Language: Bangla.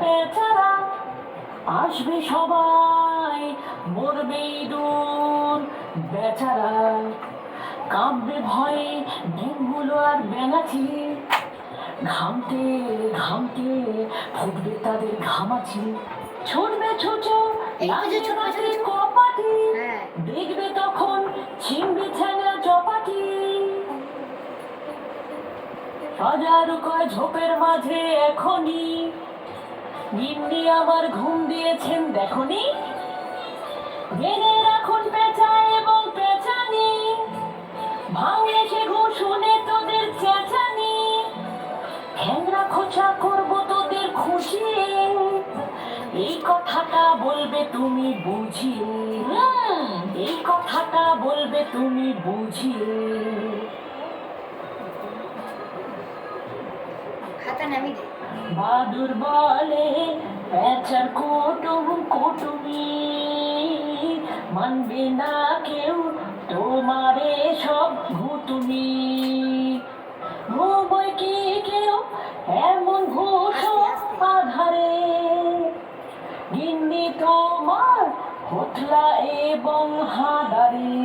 বেচারা আসবে সবাই, মরবে ইঁদুর বেচারা, কাঁপবে ভয়ে ডিমগুলো আর ব্যাঙাচি, ঘামতে ঘামতে ফুটবে তাদের ঘামাচি, ছুটবে ছুটো লাগবে কপাটি, দেখবে তখন ছিমবে ঠ্যাংরা চপাটি, হাজারো কয় ঝোপের মাঝে এখনই গিন্নি আমার ঘুম দিয়েছেন দেখনি, জেনে রাখুন পেঁচা এবং পেঁচানি, ভাঙে সে ঘুম শুনে তোদের চেঁচানি, ঠ্যাংরা খোঁচা করবো তোদের খুশিয়ে, এই কথাটা বলবে তুমি বুঝিয়ে, এই কথাটা বলবে তুমি বুঝিয়ে। বাদুর বলে পেঁচার কুটুম কুটুমি, মানবে না কেউ তোমারে সব ঘুটুমি, ঘুমোয় কি কেউ এমন ঘুষ আধারে, গিন্নি তোমার হোতলা এবং হাঁদারে।